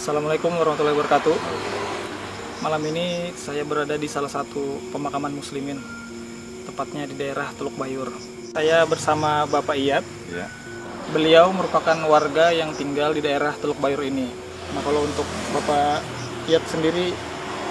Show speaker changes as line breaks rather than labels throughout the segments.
Assalamualaikum warahmatullahi wabarakatuh. Malam ini saya berada di salah satu pemakaman muslimin, tepatnya di daerah Teluk Bayur. Saya bersama Bapak Iyad.
Ya.
Beliau merupakan warga yang tinggal di daerah Teluk Bayur ini. Nah, kalau untuk Bapak Iyad sendiri,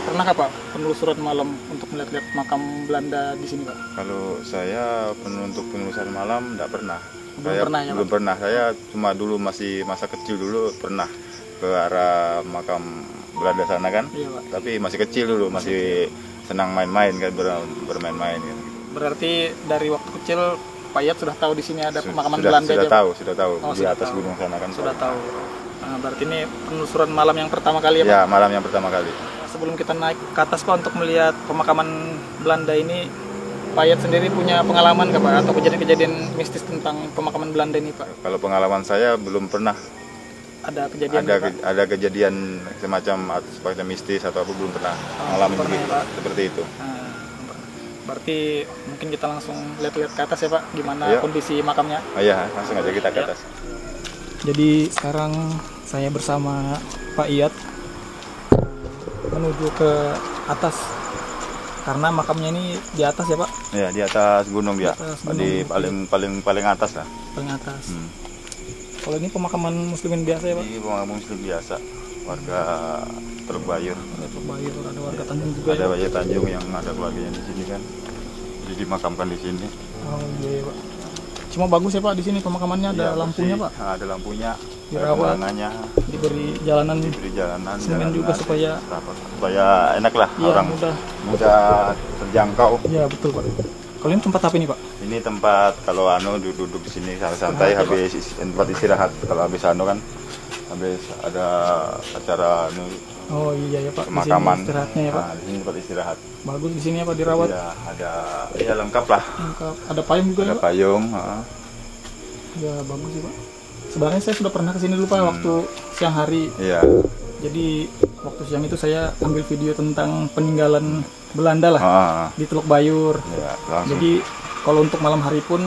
pernah Pak penelusuran malam untuk melihat-lihat makam Belanda di sini, Pak?
Kalau saya untuk penelusuran malam tidak pernah.
Belum
pernah. Saya cuma dulu masih masa kecil dulu pernah ke arah makam Belanda sana kan.
Iya, Pak.
Tapi masih kecil dulu, masih senang main-main kan, bermain-main kan.
Berarti dari waktu kecil Pak Iyad sudah tahu di sini ada pemakaman
sudah,
Belanda
sudah
ya,
tahu,
Pak?
sudah tahu
Oh,
di
sudah
atas
tahu.
gunung sana kan.
Sudah tahu. Nah, berarti ini penelusuran malam yang pertama kali ya, Pak?
Ya, malam yang pertama kali.
Sebelum kita naik ke atas, Pak, untuk melihat pemakaman Belanda ini, Pak Iyad sendiri punya pengalaman nggak, Pak? Atau kejadian-kejadian mistis tentang pemakaman Belanda ini, Pak?
Kalau pengalaman saya belum pernah
Ada kejadian Pak?
ada kejadian semacam mistis atau apa, belum pernah mengalami
pernah ya, Pak?
seperti itu.
Nah, berarti mungkin kita langsung lihat-lihat ke atas ya, Pak, gimana
Iya.
kondisi makamnya.
Oh iya, langsung aja kita ke
Ya.
atas.
Jadi sekarang saya bersama Pak Iyad menuju ke atas, karena makamnya ini di atas ya, Pak?
Ya, di atas gunung dia.
Di atas gunung.
Di paling atas lah.
Paling atas. Kalau ini pemakaman muslimin biasa ya, Pak?
Ini pemakaman muslim biasa, warga Teluk Bayur.
Ada Teluk Bayur, ada warga Tanjung juga
Ada
ya?
Bayur Tanjung yang ada keluarganya di sini kan. Jadi dimakamkan di sini.
Oh iya, Pak. Cuma bagus ya, Pak, di sini pemakamannya ada
Iya,
lampunya,
bersih.
Pak.
Ada lampunya, ada
Dirawat.
penerangannya,
Diberi jalanan
diberi jalanan,
semen juga supaya
supaya enak lah,
ya,
orang mudah terjangkau.
Ya, betul, Pak. Kalau ini tempat apa ini, Pak?
Ini tempat kalau duduk di sini santai
Istirahat, ya,
habis tempat istirahat. Kalau habis kan habis ada acara
Oh iya ya, Pak.
pemakaman.
Di sini istirahatnya ya, Pak.
Nah, di sini tempat istirahat.
Bagus di sini ya, Pak, dirawat.
Ya, ada ya lengkap lah.
Lengkap. Ada payung juga
Ada
ya, Pak?
payung,
Ya, bagus sih, Pak. Sebenarnya saya sudah pernah ke sini dulu, Pak, waktu siang hari.
Iya.
Jadi waktu siang itu saya ambil video tentang peninggalan Belanda lah di Teluk Bayur.
Ya, langsung.
Jadi kalau untuk malam hari pun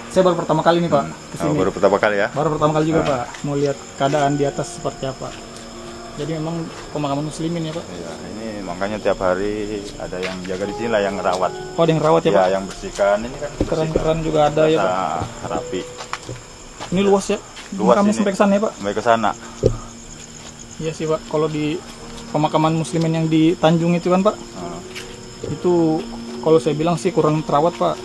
saya baru pertama kali nih, Pak, ke sini.
Baru pertama kali ya?
Baru pertama kali juga, Pak. Mau lihat keadaan di atas seperti apa. Jadi memang pemakaman muslimin ya, Pak.
Iya, ini makanya tiap hari ada yang jaga di sini lah, yang ngerawat.
Oh, ada yang rawat ya,
Ya,
Pak?
yang bersihkan. Ini kan
Keran-keran juga ada ya, Pak.
rapi.
Ini luas ya?
Luas
Makamnya
ini.
sampai ke sana ya, Pak?
Sampai ke sana.
Iya sih, Pak. Kalau di pemakaman muslimin yang di Tanjung itu kan, Pak, itu kalau saya bilang sih kurang terawat, Pak.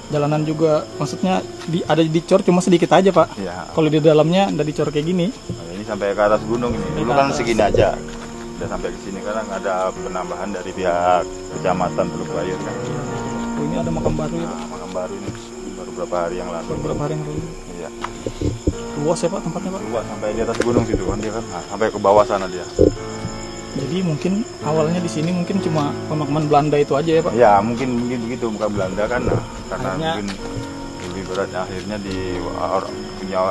Jalanan juga maksudnya ada dicor cuma sedikit aja, Pak.
Iya.
Kalau di dalamnya ada dicor kayak gini.
Nah, ini sampai ke atas gunung ini. Dulu
Ke
kan
atas.
segini aja. Udah sampai ke sini, sekarang ada penambahan dari pihak Kecamatan Teluk Bayur kan.
Oh, ini ada makam baru ya, Pak.
Nah, makam baru ini baru beberapa hari yang lalu.
Beberapa hari yang lalu.
Iya.
Luas ya, Pak, tempatnya, Pak.
Luas sampai di atas gunung situ kan dia kan. Nah, sampai ke bawah sana dia.
Jadi mungkin awalnya di sini mungkin cuma pemakaman Belanda itu aja ya, Pak.
Ya, mungkin begitu, bukan Belanda kan. Nah, karena
Akhirnya-
mungkin lebih beratnya akhirnya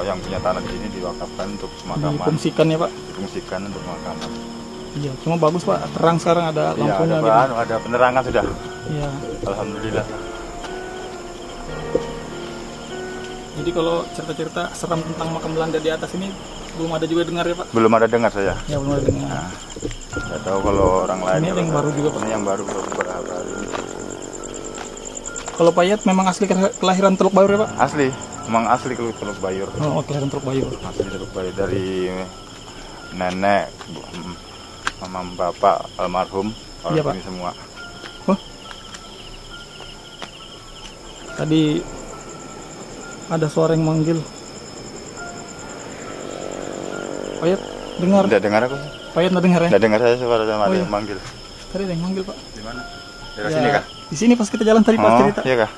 yang punya tanah di sini diwakafkan untuk pemakaman.
Difungsikan ya, Pak.
Difungsikan untuk pemakaman.
Iya, cuma bagus, Pak. Terang sekarang ada
Iya,
lampunya
ada,
gitu.
ada penerangan sudah.
Iya.
Alhamdulillah.
Jadi kalau cerita-cerita seram tentang makam Belanda di atas ini belum ada juga dengar ya, Pak?
Belum ada dengar saya.
Ya, belum ada dengar.
Nah, nggak tahu kalau orang lain.
Ini
kalau
yang baru juga, Pak.
Ini yang baru beberapa hari ini.
Kalau Pak Iyad memang asli kelahiran Teluk Bayur ya, Pak?
Asli, memang asli Teluk Bayur.
Oh, kelahiran Teluk Bayur.
Asli Teluk Bayur dari nenek, mama, bapak almarhum orang
Iya, Pak.
ini semua.
Tadi ada suara yang manggil. Pak Iyad dengar?
Tidak dengar aku?
Pak Iyad nggak dengar ya?
Tidak dengar saya suara sama
Oh,
ada
iya.
yang manggil.
Tadi ada yang manggil, Pak.
Di mana? Daerah
Ya,
sini kah?
Di sini pas kita jalan tadi pas cerita.
Iya kah?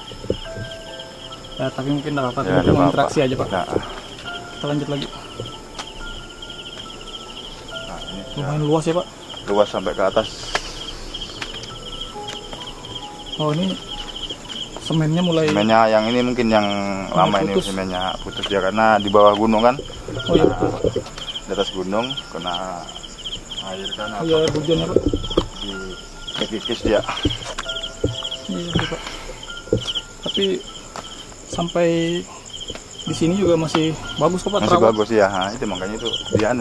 Ya, tapi mungkin nggak apa-apa.
Ya,
Kita
ada
cuma
apa-apa.
interaksi aja, Pak.
Nah,
Kita lanjut lagi.
nah, ini
Lumayan luas ya, Pak.
luas sampai ke atas.
Oh, ini semennya mulai.
Semennya yang ini mungkin yang lama ini
putus.
semennya putus ya, karena di bawah gunung kan.
Oh iya, betul, Pak.
Di atas gunung kena air kan
Oh iya, hujan ya, Pak.
dikikis dia.
Iya, betul, Pak. Tapi sampai di sini juga masih bagus kok Pak,
Masih
terawat.
bagus ya. Nah, itu makanya itu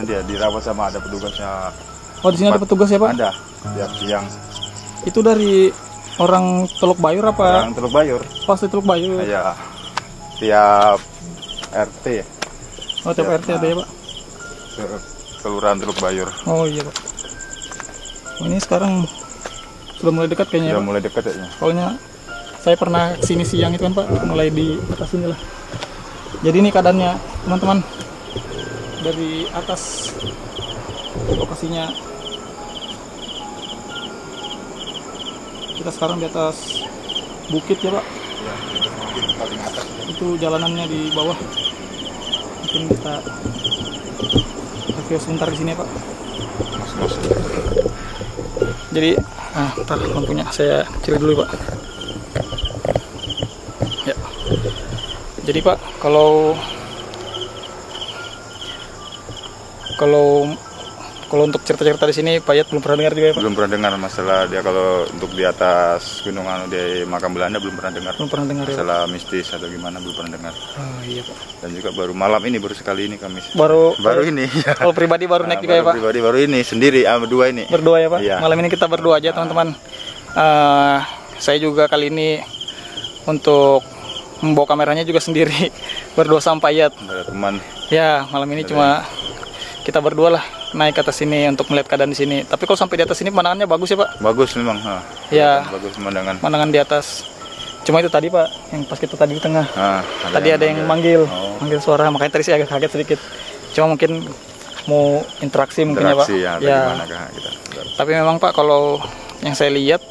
dia dirawat sama ada petugasnya.
Oh, di sini ada petugas ya Pak?
Ada tiap siang.
Itu dari orang Teluk Bayur apa?
Orang Teluk Bayur.
Pasti Teluk Bayur.
Ya, tiap RT ya.
Oh, tiap RT ada ya Pak?
Kelurahan Teluk Bayur.
Oh iya Pak. Oh, ini sekarang sudah mulai dekat kayaknya ya,
Sudah
Pak?
mulai dekat ya.
Soalnya saya pernah kesini siang itu kan Pak, mulai di atas sini lah. Jadi ini keadaannya teman-teman dari atas lokasinya. Kita sekarang di atas bukit ya Pak.
Ya, paling atas.
Itu jalanannya di bawah. Mungkin kita review sebentar di sini ya Pak.
Mas.
Jadi, ntar lampunya saya cari dulu Pak. Ya. Jadi Pak, kalau untuk cerita-cerita di sini Pak Yat belum pernah dengar juga ya Pak?
Belum pernah dengar masalah dia kalau untuk di atas gunung di makam Belanda belum pernah dengar.
Belum pernah dengar ya Pak?
Masalah mistis atau gimana belum pernah dengar.
Oh iya Pak.
Dan juga baru malam ini baru sekali ini kami.
Baru
ini ya.
Kalau pribadi baru naik juga ya Pak?
Pribadi baru ini sendiri berdua ini.
Berdua ya Pak?
Iya.
Malam ini kita berdua aja teman-teman. Saya juga kali ini untuk membawa kameranya juga sendiri berdua sama Pak Yat.
Ada teman.
Ya malam ini cuma kita berdua lah naik ke atas sini untuk melihat keadaan di sini. Tapi kalau sampai di atas sini pemandangannya bagus ya Pak?
Bagus memang.
Ya.
Bagus pemandangan.
Pemandangan di atas. Cuma itu tadi Pak, yang pas kita tadi di tengah. Tadi ada yang manggil suara, makanya tadi saya agak kaget sedikit. Cuma mungkin mau interaksi mungkin ya Pak.
Ya. Kita.
Tapi memang Pak, kalau yang saya lihat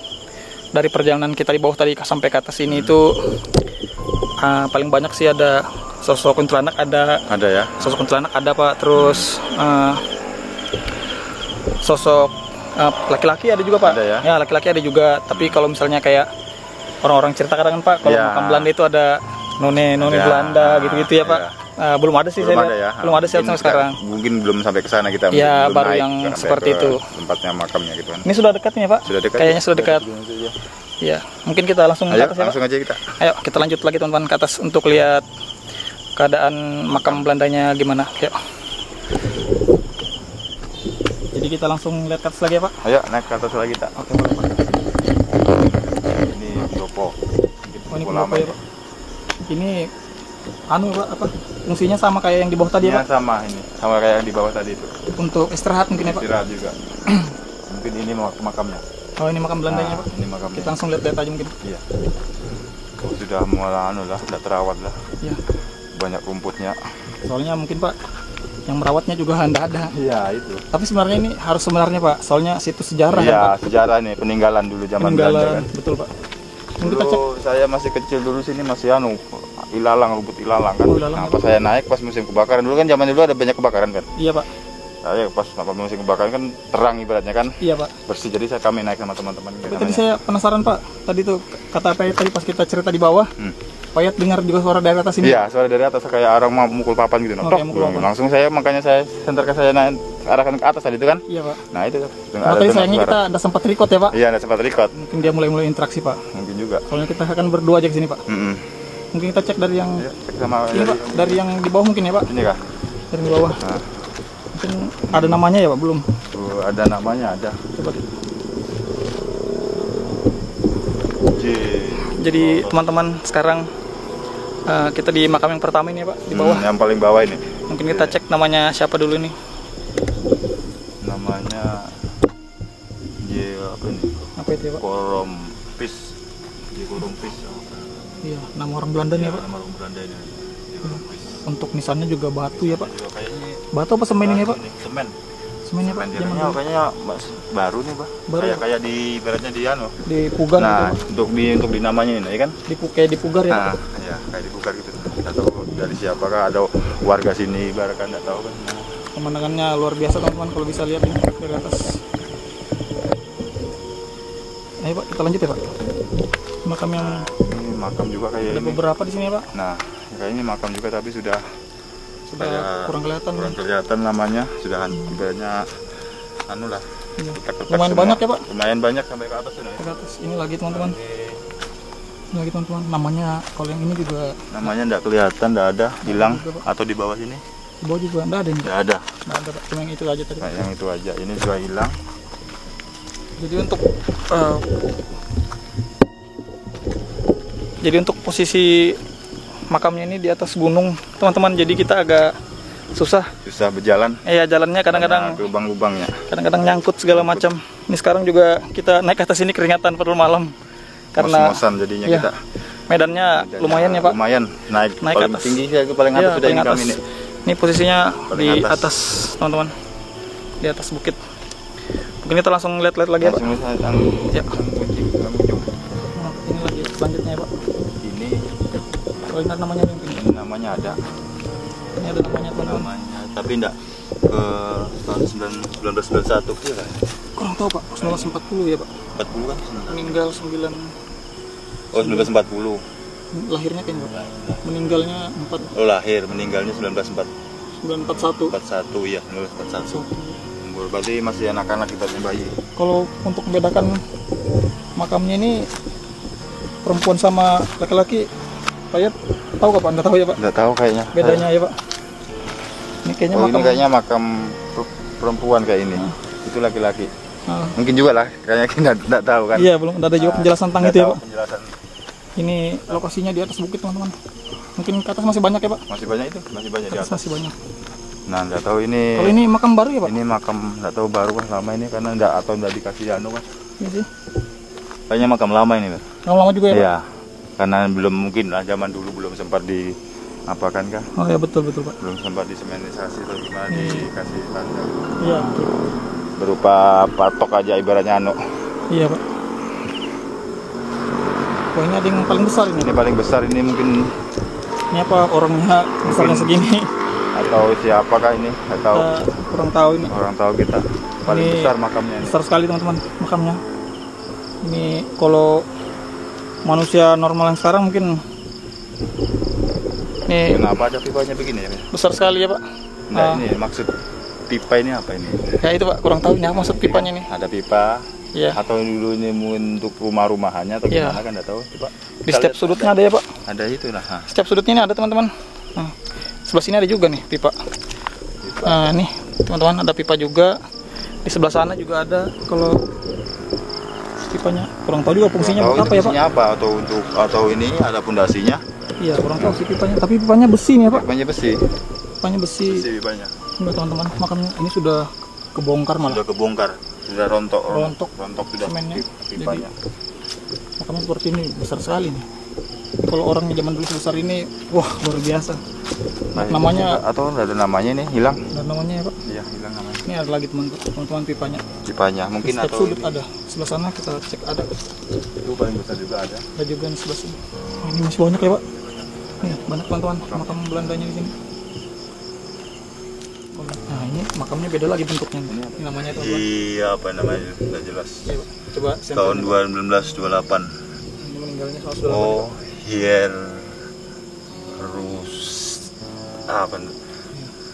dari perjalanan kita di bawah tadi sampai ke atas ini itu paling banyak sih ada sosok kuntilanak ada
ya.
Sosok kuntilanak ada Pak, terus sosok laki-laki ada juga Pak.
Ada ya?
Ya laki-laki ada juga. Tapi kalau misalnya kayak orang-orang cerita kadang Pak, kalau makam Belanda itu ada none Belanda gitu-gitu ya Pak. Belum ada sih
belum
saya
ada
lihat.
ya.
Belum ada sih sampai sekarang.
Mungkin belum sampai ke sana kita.
Ya
belum
baru
naik
yang
sampai
seperti
ke
itu.
Tempatnya makamnya gitu kan.
Ini sudah dekat nih ya Pak?
Sudah dekat.
Kayaknya sudah dekat. Ya, mungkin kita langsung ke
Ayo,
atas ya Pak.
langsung aja kita.
Ayo kita lanjut lagi teman-teman ke atas untuk lihat keadaan makam Belandanya gimana. Yuk. Jadi kita langsung lihat ke atas lagi ya Pak?
Ayo naik ke atas lagi kita.
Oke boleh Pak.
Ini pendopo.
Oh ini kenapa ya Pak? Ini Pak apa? Fungsinya sama kayak yang di bawah tadi ya Pak?
Sama ini, sama kayak yang di bawah tadi itu.
Untuk istirahat mungkin ya Pak?
Istirahat juga. Mungkin ini makamnya.
Oh ini makam Belandanya Pak?
Ini makamnya.
Kita langsung lihat aja mungkin.
Iya. Sudah mulai sudah terawat lah.
Iya.
Banyak rumputnya.
Soalnya mungkin Pak, yang merawatnya juga tidak ada.
Iya itu.
Tapi sebenarnya ini harus sebenarnya Pak, soalnya situs sejarah
iya,
kan Pak?
sejarah nih, peninggalan dulu zaman Belanda kan.
Betul Pak.
Dulu saya masih kecil dulu sini masih rumput ilalang kan.
Oh, ilalang,
pas saya naik pas musim kebakaran dulu kan zaman dulu ada banyak kebakaran kan.
Iya Pak.
Saya pas musim kebakaran kan terang ibaratnya kan.
Iya Pak.
Bersih jadi kami naik sama teman-teman.
Tapi tadi saya penasaran Pak, tadi tuh kata Pak Yat tadi pas kita cerita di bawah, Pak Yat dengar juga suara dari atas ini.
Iya, suara dari atas kayak orang mau mukul papan gitu.
Oke, mukul papan.
Langsung makanya saya senterkan saya naik arahkan ke atas tadi itu kan.
Iya Pak.
Nah itu.
Nah, tadi sayangnya kita ada sempat record ya Pak.
Iya, ada sempat record.
Mungkin dia mulai interaksi Pak.
Mungkin juga.
Soalnya kita akan berdua aja ke sini Pak. Mungkin kita cek dari yang
cek sama
ini Pak, dari yang di bawah mungkin ya Pak.
Ini kah?
Dari di bawah.
Nah.
Mungkin ada namanya ya Pak belum?
Tuh, ada namanya ada.
Coba. Jadi teman-teman sekarang kita di makam yang pertama ini ya Pak, di bawah.
Yang paling bawah ini.
Mungkin kita cek namanya siapa dulu nih.
Namanya apa ini?
Apa itu ya Pak?
Korompis. Korompis.
Iya, nama orang Belanda nih ya Pak.
Nama orang Belanda ini. Korompis.
Untuk nisannya juga batu ya Pak.
Kayaknya
batu apa semen ini ya Pak?
Semen.
Semen ya Pak.
Kayaknya baru nih Pak.
Baru.
Kayak di ibaratnya di
di pugar
nah,
gitu.
untuk di namanya ini kan?
Kayak di pugar ya Pak.
Nah, ya kayak di pugar gitu. Enggak tahu dari siapakah, ada warga sini ibaratkan enggak tahu kan.
Pemandangannya luar biasa teman-teman kalau bisa lihat ini dari atas. Ayo Pak, kita lanjut ya Pak. Makam yang
ini makam juga kayak
ada
ini.
beberapa di sini ya Pak.
Nah, kayak ini makam juga tapi sudah
kurang kelihatan.
Kurang kelihatan namanya, sudah ibaratnya lah.
Lumayan banyak ya Pak.
Lumayan banyak sampai ke atas sudah.
Ke atas ini lagi teman-teman. Ini lagi teman-teman, namanya kalau yang ini juga
Namanya nggak kelihatan, nggak ada, hilang
juga, Pak.
atau di bawah sini
di bawah juga nggak ada ini.
nggak ada.
Nggak ada Pak. Cuma yang itu aja tadi.
Kayak yang itu aja. Ini juga hilang.
Jadi untuk posisi makamnya ini di atas gunung teman-teman, jadi kita agak susah.
Susah berjalan.
Iya, jalannya kadang-kadang
Karena lubang-lubangnya.
nyangkut segala macam. Ini sekarang juga kita naik ke atas ini keringatan padahal malam karena
Ngos-ngosan jadinya
iya,
kita.
medannya lumayan ya Pak.
Lumayan naik
Naik
paling
atas.
tinggi ya, paling atas
Iya,
sudah
paling
ini
atas.
kami ini.
Ini posisinya
Paling
di
atas.
atas teman-teman, di atas bukit. Mungkin kita langsung lihat-lihat lagi ya Pak.
Langsung yang
Ya.
yang ujung.
Nah, ini lagi selanjutnya ya Pak.
Ini
Oh, ini namanya yang ini.
namanya ada.
Ini ada namanya teman-teman.
Namanya tapi enggak ke tahun 1991 ya kan?
Kurang tahu Pak. 1940 ya Pak.
40 kan?
Meninggal 9,
Oh 1940.
lahirnya kayaknya Pak. Meninggalnya 4,
Oh lahir, meninggalnya 1941
941.
ya, 1941. Umur berarti masih anak-anak kita bayi.
Kalau untuk membedakan makamnya ini perempuan sama laki-laki, Pak Yat tahu Pak? Nggak tahu ya Pak?
Enggak tahu kayaknya.
Bedanya ya Pak? Ini kayaknya
Oh,
makam.
ini kayaknya makam perempuan kayak ini. Itu laki-laki.
Ah,
Mungkin juga lah, kayaknya kita enggak tahu kan.
iya, belum ada juga penjelasan tentang
Nggak
itu ya
tahu
Pak.
penjelasan.
Ini lokasinya di atas bukit teman-teman. Mungkin ke atas masih banyak ya Pak?
Masih banyak itu, masih banyak
Ke
di
atas
atas.
masih banyak.
Nah, enggak tahu ini.
Kalau ini makam baru ya Pak?
Ini makam enggak tahu baru kan lama ini karena enggak atau enggak dikasih anu kan.
Iya sih.
Kayaknya makam lama ini, Pak.
Lama-lama juga ya Pak?
Iya. Karena belum mungkin lah zaman dulu belum sempat di apakan kah?
Oh ya, betul betul Pak.
Belum sempat disemenisasi atau gimana dikasih tanda.
Iya, betul.
Berupa patok aja ibaratnya anu.
Iya Pak. Wah, ini ada yang paling besar ini.
Ini paling besar ini mungkin
Ini apa orangnya besarnya segini?
atau siapakah ini? Atau
Kurang tahu ini.
orang tahu kita. Paling
Ini
besar makamnya ini.
Besar sekali teman-teman makamnya. Ini kalau manusia normal yang sekarang mungkin ini
Kenapa ada pipanya begini ya?
besar sekali ya Pak.
Nah,
Ah,
ini maksud pipa ini apa ini?
ya itu Pak, kurang tahu ini apa maksud pipanya nih.
Ada pipa
Iya.
atau dulu ini untuk rumah-rumahannya atau
Iya.
gimana kan enggak tahu. Coba.
Di setiap sudutnya ada ya Pak.
Ada itu nah.
Setiap sudutnya ini ada teman-teman. Nah, sebelah sini ada juga nih pipa.
Pipa.
Nah, nih teman-teman ada pipa juga. Di sebelah sana juga ada. Kalau pipanya kurang tahu juga fungsinya
Tahu
buat apa ya Pak.
fungsinya apa atau ini ada pondasinya?
Iya, kurang tahu sih pipanya. Tapi pipanya besi nih ya Pak.
Pipanya besi.
Pipanya besi.
Besi pipanya.
Enggak teman-teman, makamnya ini sudah kebongkar malah.
Sudah kebongkar, sudah rontok sudah
semennya.
pipanya.
Makamnya seperti ini, besar sekali nih. Kalau orangnya zaman dulu sebesar ini, wah luar biasa.
Nah,
Namanya-
itu, atau ada namanya ini hilang?
Dan namanya ya Pak.
Iya, hilang namanya.
Ini ada lagi teman-teman pipanya.
Pipanya mungkin
Setiap
atau
sudut
ini.
ada. Sebelah sana kita cek ada.
Itu paling besar juga ada.
Ada juga yang sebelah sini. Oh, ini masih banyak ya Pak. Nih banyak teman-teman makam Belandanya di sini. Nah ini makamnya beda lagi bentuknya. Ini namanya teman-teman.
Iya, apa namanya? Enggak jelas.
Iya, Pak. Coba
Tahun
sampel.
1928.
Ini meninggalnya sama sudah
Oh, Hierus apa?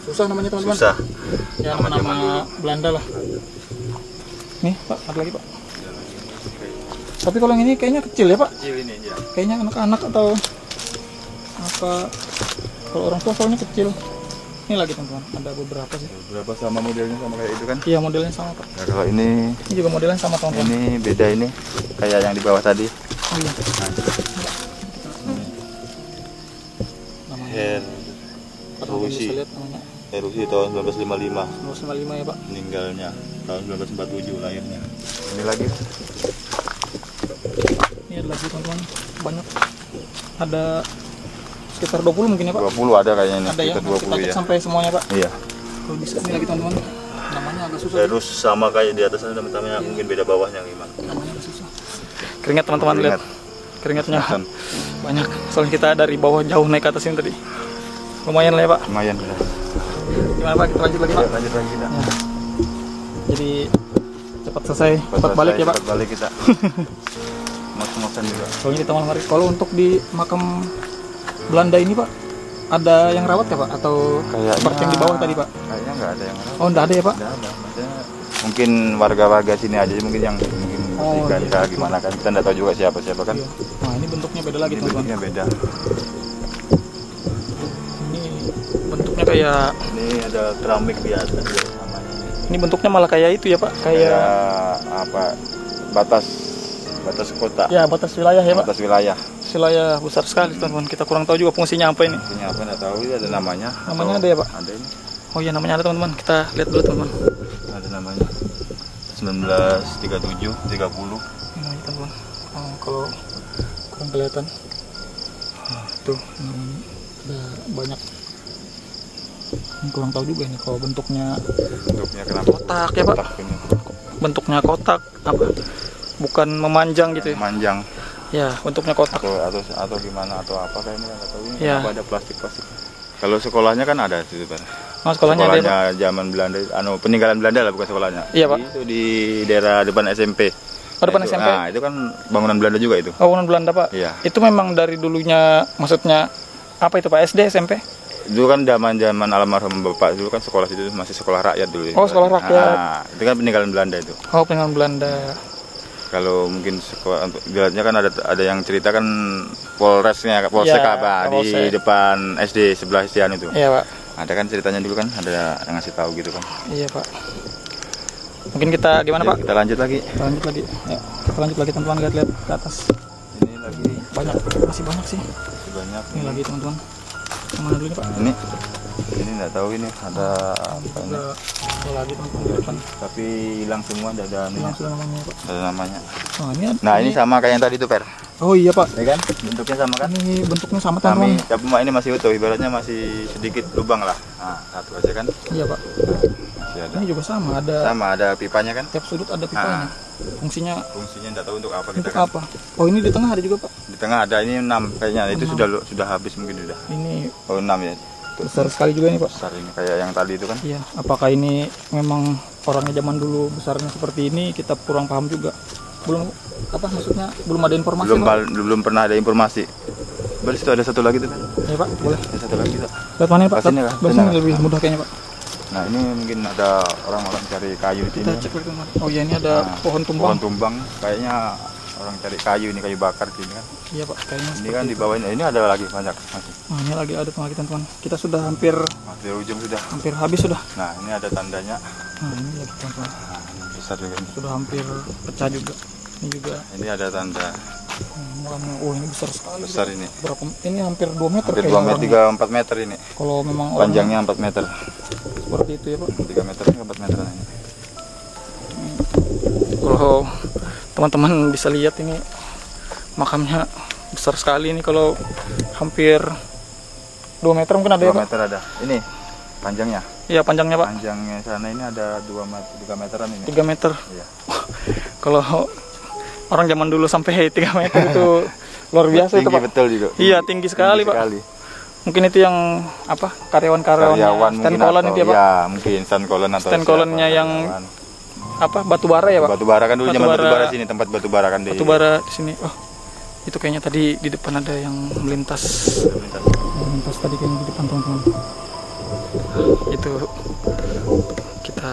susah namanya teman-teman.
Susah.
Ya
Nama zaman
nama Belanda lah. Nih Pak, ada lagi Pak. Tapi kalau yang ini kayaknya kecil ya Pak.
Kecil ini ya.
Kayaknya anak-anak atau apa? Kalau orang tua soalnya kecil. Ini lagi teman-teman, ada beberapa sih.
Berapa sama modelnya sama kayak itu kan?
Iya modelnya sama Pak.
Nah, kalau ini
Juga modelnya sama teman-teman.
ini beda ini kayak yang di bawah tadi.
Oh, iya. Namanya.
Her
Teman-teman bisa lihat namanya.
Erusi tahun 1955
1955 ya Pak.
meninggalnya, tahun 1947 lahirnya. Ini lagi
Ini ada lagi teman-teman, banyak. Ada sekitar 20 mungkin ya Pak.
20 ada kayaknya ini,
Ada ya,
sekitar
kita
20
cek
ya.
sampai semuanya Pak.
Iya.
Kalau bisa ini lagi teman-teman. Namanya agak susah.
Terus sama kayak di atas ada namanya mungkin beda bawahnya gimana.
Namanya agak susah. Keringat teman-teman lihat.
Keringat.
Keringatnya
Kelihatan.
banyak. Soalnya kita dari bawah jauh naik ke atas ini tadi. Lumayan lah ya Pak.
Lumayan ya.
Gimana Pak? Kita lanjut lagi Pak.
Ya, lanjut lagi kita.
Ya. Jadi cepat selesai, cepat balik ya Pak.
Cepat balik kita. Ngos-ngosan juga.
Soalnya di Taman Mari. Kalau untuk di makam Belanda ini Pak, ada yang rawat ya Pak? Atau
Kayaknya-
seperti yang di bawah tadi Pak?
Kayaknya nggak ada yang rawat.
Oh enggak ada ya Pak?
Nggak ada. Maksudnya mungkin warga-warga sini aja mungkin yang mungkin
Oh,
bersihkan
iya,
kah
betul.
gimana kan kita nggak tahu juga siapa kan.
Iya. Nah ini bentuknya beda lagi
Ini
teman-teman.
bentuknya beda.
Ini bentuknya kayak,
Ini ada keramik biasa juga namanya.
ini bentuknya malah kayak itu ya Pak, kayak
apa? Batas kota.
ya batas wilayah ya Pak.
Batas wilayah.
Wilayah besar sekali teman-teman. Kita kurang tahu juga fungsinya apa ini.
Ini apa nggak tahu, ini ada namanya.
Namanya
atau
ada ya Pak?
Ada ini.
Oh iya namanya ada teman-teman. Kita lihat dulu teman-teman.
Ada namanya. 1937, 30.
Ini namanya teman-teman. Oh, kalau kurang kelihatan. Tuh, ini ada banyak. Ini kurang tahu juga ini kalau bentuknya
Bentuknya kenapa?
kotak ya Pak.
Kotak ini.
Bentuknya kotak apa? Bukan memanjang gitu ya.
Manjang
Ya, bentuknya kotak.
atau gimana atau apa kayaknya nggak tahu ini.
Ya.
Kenapa ada plastik. Kalau sekolahnya kan ada itu Pak.
Oh, sekolahnya ada ya, Pak?
zaman Belanda, peninggalan Belanda lah, bukan sekolahnya.
Iya, Pak.
Itu di daerah depan SMP.
Oh, depan
Itu,
SMP?
Nah, itu kan bangunan Belanda juga itu.
Oh, bangunan Belanda Pak.
Iya.
Itu memang dari dulunya, maksudnya apa itu Pak, SD, SMP?
Dulu kan zaman almarhum Bapak dulu kan sekolah situ masih sekolah rakyat dulu.
Oh, sekolah rakyat.
Nah, itu kan peninggalan Belanda itu.
Oh, peninggalan Belanda.
Kalau mungkin sekolah untuk ibaratnya kan ada yang cerita kan Polsek
Iya,
apa di
Polsek.
depan SD sebelah Sian itu.
Iya Pak.
Ada kan ceritanya dulu kan ada yang ngasih tahu gitu kan.
Iya Pak. Mungkin kita gimana
Ya,
Pak?
kita lanjut lagi.
Kita lanjut lagi. Ya, kita lanjut lagi teman-teman, lihat-lihat ke atas.
Ini lagi
Banyak, masih banyak sih.
banyak.
Ini lagi teman-teman. Kemana dulu nih Pak?
Ini nggak tahu ini ada apa ini.
Ada lagi teman-teman di depan.
Tapi hilang semua, nggak ada
Hilang sudah namanya Pak.
ada namanya.
Oh, ini,
Nah ini sama kayak yang tadi itu Per,
Oh iya Pak.
ya kan? Bentuknya sama kan?
Ini bentuknya sama
Kami,
teman-teman.
tapi ini masih utuh, ibaratnya masih sedikit lubang lah. Nah, satu aja kan?
Iya Pak.
Masih ada.
Ini juga sama, ada
Sama ada pipanya kan?
tiap sudut ada pipanya. Fungsinya
Fungsinya nggak tahu untuk apa kita
untuk
kan?
apa? Oh ini di tengah ada juga Pak.
Di tengah ada ini 6 kayaknya, itu sudah habis mungkin sudah.
Ini
Oh 6 ya.
besar sekali juga nih Pak.
Besar ini kayak yang tadi itu kan?
Iya. Apakah ini memang orangnya zaman dulu besarnya seperti ini? Kita kurang paham juga. Belum apa maksudnya? Belum ada informasi. Pak.
Belum pernah ada informasi. Baru situ ada satu lagi tuh kan?
Iya Pak, boleh.
Ada satu lagi tuh.
Lihat mana ya, Pak?
Pas ini, Kak.
Belah
Sini,
sini
Kak.
lebih mudah kayaknya Pak.
Nah ini mungkin ada orang-orang cari kayu di
Kita
sini.
cek lagi teman. Oh iya ini ada
Nah,
pohon tumbang.
Pohon tumbang, kayaknya orang cari kayu ini, kayu bakar di sini kan.
Iya Pak, kayaknya.
Ini kan di bawahnya, ini ada lagi banyak masih.
Nah, ini lagi ada lagi teman-teman. Kita sudah hampir
Masih ujung sudah.
habis sudah.
Nah ini ada tandanya.
Nah, ini lagi teman-teman.
Nah, ini besar juga ini.
Sudah hampir pecah juga. Ini juga.
Ini ada tanda
Mulanya, oh ini besar sekali.
besar ini.
Berapa? Ini hampir 2 meter
Hampir 2
kayaknya
meter,
orangnya.
3-4 meter ini.
Kalau memang orang
Panjangnya 4 meter.
seperti itu ya Pak.
3 meter, 4 meter ini.
Kalau teman-teman bisa lihat ini makamnya besar sekali ini, kalau hampir 2 meter mungkin ada
2
ya Pak.
meter ada. Ini panjangnya.
Iya panjangnya Pak.
Panjangnya sana ini ada 2 meter, 3 meteran ini.
3 meter.
Iya.
Kalau orang zaman dulu sampai 3 meter itu luar biasa itu
Tinggi
Pak.
betul juga.
Iya tinggi sekali Pak.
Sekali.
Mungkin itu yang apa karyawan
Karyawan
stand
mungkin
kolan
atau-
itu ya Pak.
Ya, mungkin stand kolan atau
Stand kolannya
siapa,
yang
karyawan.
apa batu bara ya Pak.
Batu bara kan dulu zaman
Batu
batu bara
bara.
sini, tempat batu bara kan di
Batu bara di sini. Oh itu kayaknya tadi di depan ada yang melintas. Melintas tadi kayaknya di depan teman-teman. Itu kita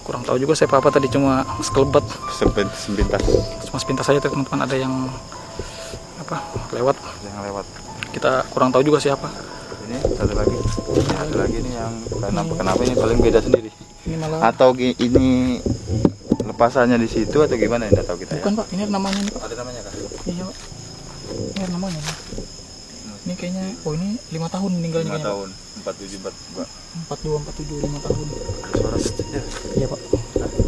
kurang tahu juga siapa apa tadi, cuma sekelebat,
sepintas
cuma sepintas saja tuh teman-teman, ada yang apa lewat.
yang lewat.
Kita kurang tahu juga siapa.
Ini satu lagi. Ada lagi nih yang kenapa ini paling beda sendiri.
Ini malah
Atau ini lepasannya di situ atau gimana, enggak tahu kita
bukan
ya.
Pak, ini ada namanya nih Pak.
Ada namanya kah?
Iya Pak. Ini ada namanya nih. Ini kayaknya, oh ini 5 tahun meninggalnya
5
kayaknya
tahun, 47
Pak. 42, 47, 5 tahun.
Ada suara sedikit ya.
Iya Pak.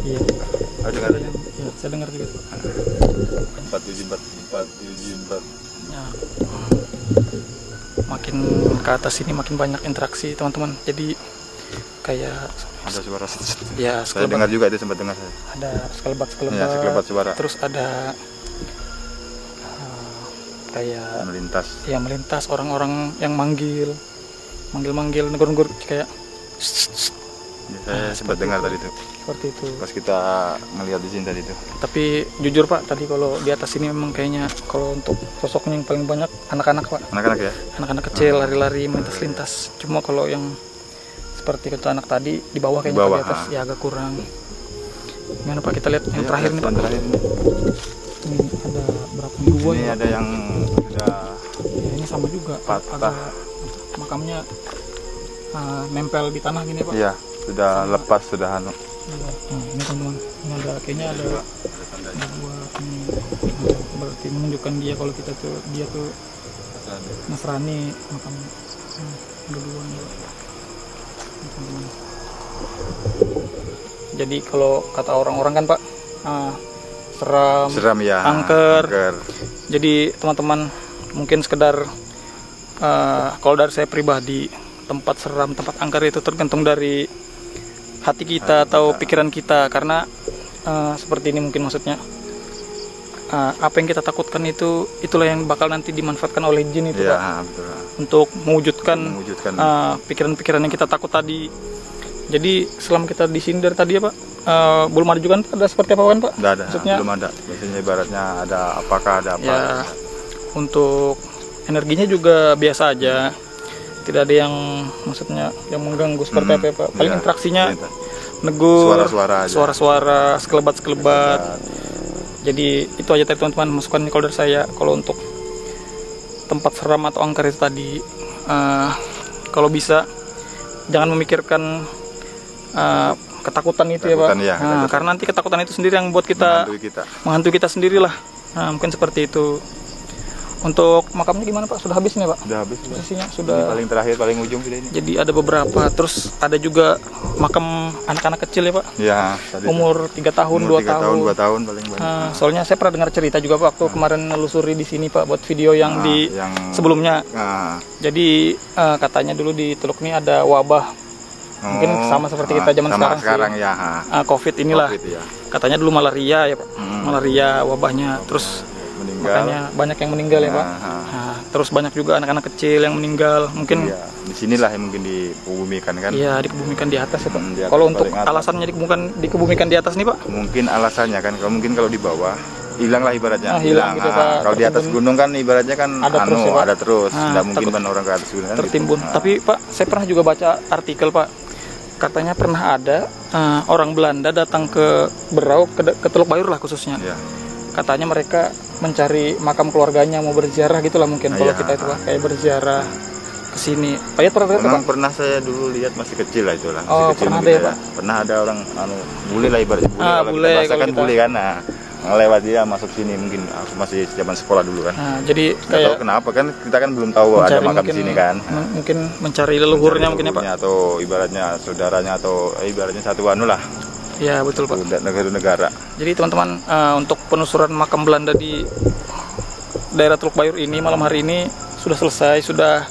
Iya.
Ada dengar aja.
Iya, saya dengar juga.
474.
Ya. Makin ke atas ini makin banyak interaksi teman-teman. Jadi kayak
Ada suara sedikit.
ya
Saya dengar
sekelebat,
juga itu, sempat dengar saya.
ada sekelebat
Ya, sekelebat suara.
terus ada kayak
Melintas.
ya melintas orang-orang yang manggil negur-negur kayak
Ya, saya sempat dengar tadi itu.
seperti itu.
Pas kita ngelihat di sini tadi itu.
Tapi jujur Pak, tadi kalau di atas ini memang kayaknya kalau untuk sosoknya yang paling banyak anak-anak Pak.
Anak-anak ya.
Anak-anak kecil lari-lari melintas-lintas. Cuma kalau yang seperti kata anak tadi di bawah kayaknya,
Di bawah,
di atas ya agak kurang. Gimana Pak, kita lihat yang
Iya,
terakhir nih Pak.
yang terakhir ini.
Ini ada berapa minggu
Ini
ya?
ada yang sudah
Ya, ini sama juga.
Patah.
Ada makamnya nempel di tanah gini Pak.
ya sudah lepas sudah anu.
Iya. Ini teman-teman, ini ada kayaknya ada buat ini, berarti menunjukkan dia kalau dia tuh Nasrani makamnya. Ada dua nih, Pak. Ini, teman-teman. Jadi kalau kata orang-orang kan Pak, seram,
ya.
angker. Jadi teman-teman mungkin sekedar kalau dari saya pribadi, tempat seram, tempat angker itu tergantung dari hati kita atau pikiran kita, karena seperti ini mungkin maksudnya apa yang kita takutkan itulah yang bakal nanti dimanfaatkan oleh jin itu
Ya,
Pak,
betul.
untuk mewujudkan pikiran-pikiran yang kita takut tadi. Jadi selama kita di sini dari tadi ya Pak, belum ada juga ada seperti apa kan Pak?
Nggak ada,
Maksudnya,
belum ada. Biasanya ibaratnya ada apakah ada apa.
ya, untuk energinya juga biasa aja, tidak ada yang maksudnya yang mengganggu seperti apa ya Pak. Paling
ya,
interaksinya
iya.
negur,
Suara-suara aja.
suara-suara, sekelebat. Jadi itu aja tadi teman-teman masukan kalau dari saya. Kalau untuk tempat seram atau angker itu tadi, kalau bisa jangan memikirkan ketakutan itu ya Pak.
Ya,
karena nanti ketakutan itu sendiri yang buat kita menghantui kita sendirilah. Mungkin seperti itu. Untuk makamnya gimana Pak? Sudah habis nih Pak?
Sudah habis.
Posisinya
Ini
sudah.
paling terakhir, paling ujung sudah ini.
Jadi ada beberapa. Terus ada juga makam anak-anak kecil ya Pak?
Ya, tadi
Umur 3 tahun, 2 tahun.
2 tahun paling banyak.
Soalnya saya pernah dengar cerita juga Pak waktu kemarin nelusuri di sini Pak buat video yang sebelumnya. Jadi katanya dulu di Teluk ini ada wabah. Mungkin sama seperti kita zaman sekarang sih.
Ya.
COVID inilah.
COVID, ya.
Katanya dulu malaria ya Pak. Malaria wabahnya. Terus makanya banyak yang meninggal ya Pak. Terus banyak juga anak-anak kecil yang meninggal. Mungkin
ya, di sinilah yang mungkin dikebumikan kan.
Iya, dikebumikan di atas ya Pak. Kalau untuk alasannya dikebumikan di atas nih Pak?
Mungkin alasannya kan kalau di bawah hilanglah ibaratnya.
Hilang gitu, Pak.
Kalau di atas gunung kan ibaratnya kan ada terus. Nggak mungkin kan orang ke atas gunung kan
tertimbun.
Gitu.
Tapi Pak, saya pernah juga baca artikel Pak. Katanya pernah ada orang Belanda datang ke Berau, ke Teluk Bayur lah khususnya.
Ya.
Katanya mereka mencari makam keluarganya, mau berziarah gitulah mungkin kalau kita itu Pak, kayak berziarah ke sini. Pak ya pernah lihat Pak?
Pernah saya dulu lihat masih kecil lah itulah.
Pernah ada ya Pak?
Pernah ada orang bule lah ibaratnya
bule.
Kalau kita bule kan ngelewat dia masuk sini, mungkin aku masih zaman sekolah dulu kan.
Jadi
nggak
kayak
tahu kenapa kan kita kan belum tahu ada makam di sini kan.
Mungkin mencari leluhurnya mungkin ya Pak.
Atau ibaratnya saudaranya atau ibaratnya satu anu lah.
Ya betul Pak.
Negara-negara.
Jadi teman-teman, untuk penelusuran makam Belanda di daerah Teluk Bayur ini malam hari ini sudah selesai, sudah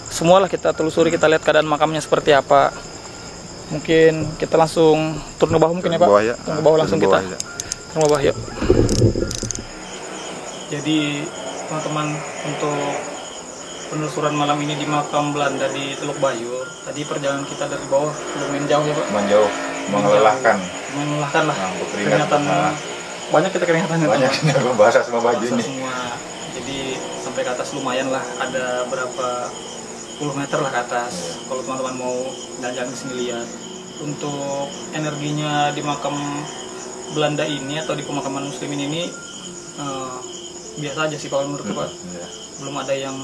semualah kita telusuri, kita lihat keadaan makamnya seperti apa. Mungkin kita langsung turun ke bawah mungkin ya Pak. Turun ke bawah langsung kita. Turun ke bawah yuk. Jadi teman-teman, untuk penelusuran malam ini di makam Belanda di Teluk Bayur, tadi perjalanan kita dari bawah lumayan jauh ya Pak.
Menjauh, melelahkan
lah. Keringatan banyak kita keringatan.
Banyak kita basah semua baju ini.
Semua. Jadi sampai ke atas lumayan lah, ada berapa puluh meter lah ke atas. Kalau teman-teman mau jalan-jalan sini lihat. Untuk energinya di makam Belanda ini atau di pemakaman Muslimin ini biasa aja sih kalau menurut Pak. Belum ada yang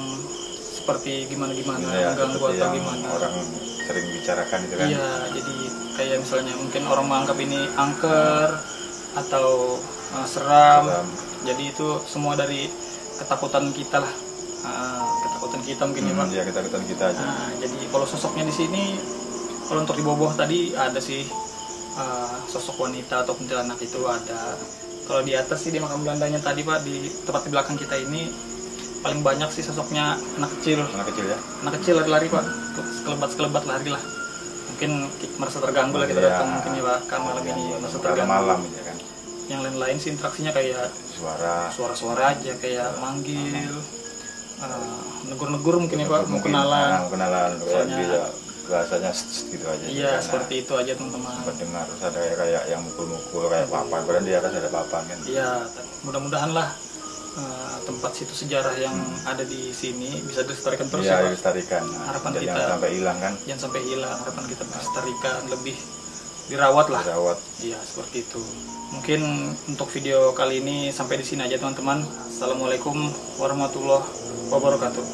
seperti gimana-gimana, mengganggu atau gimana.
Orang sering bicarakan itu kan.
Iya, jadi kayak misalnya mungkin orang menganggap ini angker atau seram. Jadi itu semua dari ketakutan kita lah. Ketakutan kita mungkin ya Pak.
Iya, ketakutan kita aja.
Jadi kalau sosoknya di sini, kalau untuk di bawah tadi ada sih sosok wanita atau kuntilanak itu ada. Kalau di atas sih di makam Belandanya tadi Pak, di tempat di belakang kita ini paling banyak sih sosoknya anak kecil. Anak kecil ya? Anak kecil lari-lari Pak, sekelebat lari lah. Mungkin merasa terganggu lah kita datang mungkin ya Pak, kan malam ini merasa terganggu.
Malam ya kan.
Yang lain-lain sih interaksinya kayak suara-suara aja, kayak manggil, negur-negur mungkin ya Pak, mau kenalan. Soalnya
bahasanya gitu aja.
Iya, seperti itu aja teman-teman.
Dengar terus ada kayak yang mukul-mukul kayak papan, padahal di atas ada papan kan.
Iya, mudah-mudahan lah tempat situ sejarah yang ada di sini bisa dilestarikan terus ya Pak.
Dilestarikan.
Harapan kita
jangan sampai hilang kan.
Jangan sampai hilang, harapan kita dilestarikan lebih dirawat lah.
dirawat.
Iya, seperti itu. Mungkin untuk video kali ini sampai di sini aja teman-teman. Assalamualaikum warahmatullahi wabarakatuh.